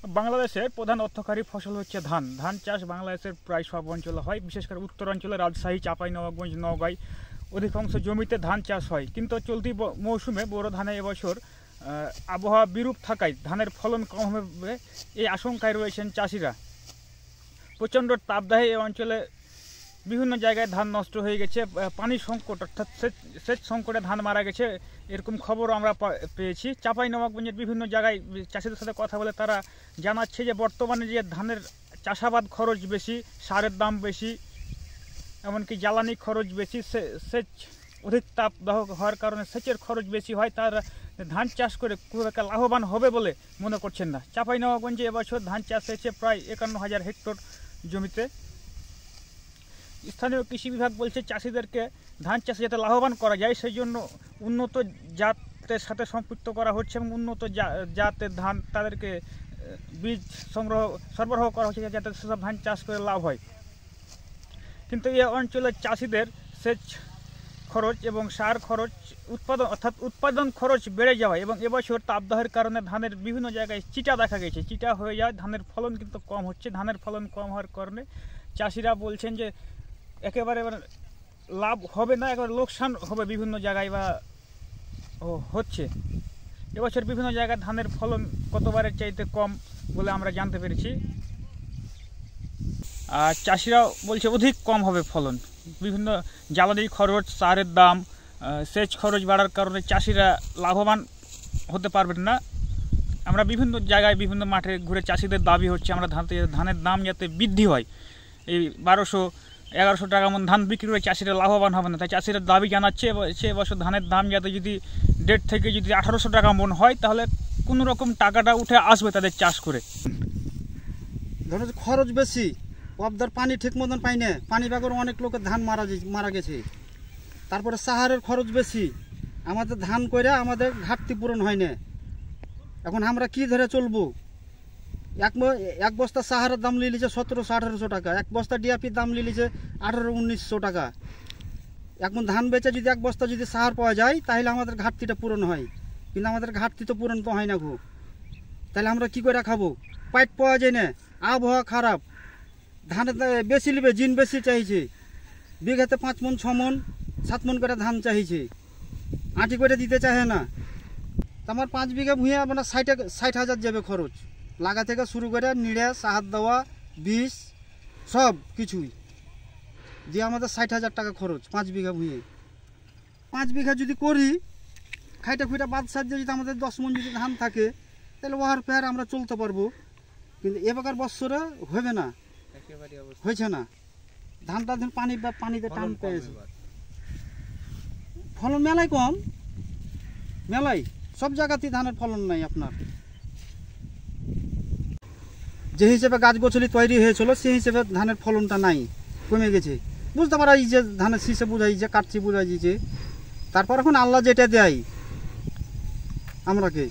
বাংলাদেশের প্রধান অর্থকারী ফসল হচ্ছে ধান। ধান চাষ বাংলাদেশের প্রায় সব অঞ্চলে হয়, বিশেষ করে উত্তরাঞ্চলে রাজশাহী, চাঁপাইনবাবগঞ্জ, নওগাঁয় অধিকাংশ জমিতে ধান চাষ হয়। কিন্তু চলতি মৌসুমে বোরো ধানে এবছর আবহাওয়া বিরূপ থাকায় ধানের ফলন কম হবে এই আশঙ্কায় রয়েছেন চাষিরা। প্রচণ্ড তাপদাহে এই অঞ্চলে বিভিন্ন জায়গায় ধান নষ্ট হয়ে গেছে, পানির সংকট অর্থাৎ সেচ সংকটে ধান মারা গেছে, এরকম খবর আমরা পেয়েছি। চাঁপাইনবাবগঞ্জের বিভিন্ন জায়গায় চাষিদের সাথে কথা বলে তারা জানাচ্ছে যে বর্তমানে যে ধানের চাষাবাদ খরচ বেশি, সারের দাম বেশি, এমনকি জ্বালানি খরচ বেশি, সেচ অধিক তাপদাহ হওয়ার কারণে সেচের খরচ বেশি হয়, তারা ধান চাষ করে খুব একটা লাভবান হবে বলে মনে করছেন না। চাঁপাইনবাবগঞ্জে এবছর ধান চাষ হয়েছে প্রায় 51,000 হেক্টর জমিতে। স্থানীয় কৃষি বিভাগ বলছে চাষিদেরকে ধান চাষে যাতে লাভবান করা যায় সেই জন্য উন্নত জাতের সাথে সম্পৃক্ত করা হচ্ছে এবং উন্নত জাতের ধান তাদেরকে বীজ সরবরাহ করা হচ্ছে যাতে সেসব ধান চাষ করে লাভ হয়। কিন্তু এই অঞ্চলের চাষিদের সেচ খরচ এবং সার খরচ উৎপাদন খরচ বেড়ে যাওয়ায় এবং এবছর তাপদাহের কারণে ধানের বিভিন্ন জায়গায় চিটা দেখা গেছে, চিটা হয়ে যায়, ধানের ফলন কিন্তু কম হচ্ছে। ধানের ফলন কম হওয়ার কারণে চাষিরা বলছেন যে একেবারে লাভ হবে না, একেবারে লোকসান হবে বিভিন্ন জায়গায় বা হচ্ছে। এবছর বিভিন্ন জায়গায় ধানের ফলন কতবারের চাইতে কম বলে আমরা জানতে পেরেছি। আর চাষিরাও বলছে অধিক কম হবে ফলন। বিভিন্ন জ্বালানির খরচ, সারের দাম, সেচ খরচ বাড়ার কারণে চাষিরা লাভবান হতে পারবেন না। আমরা বিভিন্ন জায়গায় বিভিন্ন মাঠে ঘুরে চাষিদের দাবি হচ্ছে আমরা ধানের দাম যাতে বৃদ্ধি হয়, এই 1200-1100 টাকা মন ধান বিক্রি করে চাষিরা লাভবান হবে না, তাই চাষিরা দাবি জানাচ্ছে এবছর ধানের দাম যাতে যদি 1.5 থেকে যদি 1800 টাকা মন হয় তাহলে কোনো রকম টাকাটা উঠে আসবে তাদের চাষ করে। ধরো খরচ বেশি, অবদার পানি ঠিক মতন পাই না, পানি বাগর অনেক লোকের ধান মারা গেছে। তারপরে সাহারের খরচ বেশি, আমাদের ধান করে আমাদের ঘাটতি পূরণ হয় না। এখন আমরা কি ধরে চলবো? এক বস্তা সাহারের দাম নিয়ে লিছে 1700-1800 টাকা, এক বস্তা ডিএপির দাম নিয়ে লিছে 1800-1900 টাকা। এখন ধান বেচে যদি এক বস্তা যদি সাহার পাওয়া যায় তাহলে আমাদের ঘাটতিটা পূরণ হয়, কিন্তু আমাদের ঘাটতি তো পূরণ তো হয় না গো। তাহলে আমরা কি করে খাবো? পাইট পাওয়া যায় না, আবহাওয়া খারাপ, ধানের বেশি নেবে, জিন বেশি চাইছে, বিঘাতে 5 মন 6 মন 7 মন করে ধান চাইছে, আঁটি করে দিতে চাহে না। আমার 5 বিঘা ভুঁয়ে মানে 60,000 যাবে খরচ, লাগা থেকে শুরু করে নিড়ে, সাহার দেওয়া, বীজ সব কিছুই দিয়ে আমাদের 60,000 টাকা খরচ 5 বিঘা ভুঁয়ে। 5 বিঘা যদি করি খাইটা খুঁটা বাদ সাহায্যে যদি আমাদের 10 মন যদি ধান থাকে তাহলে ওহার ফের আমরা চলতে পারবো। কিন্তু এবার বছরে হবে না, হয়েছে না, ধানটা পানিতে টান পেয়েছে, ফলন মেলায় কম, মেলায় সব জায়গাতেই ধানের ফলন নাই। আপনার যে হিসেবে গাছ গোছলি তৈরি হয়েছিল সেই হিসেবে ধানের ফলনটা নাই, কমে গেছে। বুঝতে পারা এই যে ধানের শীষে বুঝাই যে কাটছি বুঝাই দিয়েছে, তারপর এখন আল্লাহ যেটা দেয় আমরাকে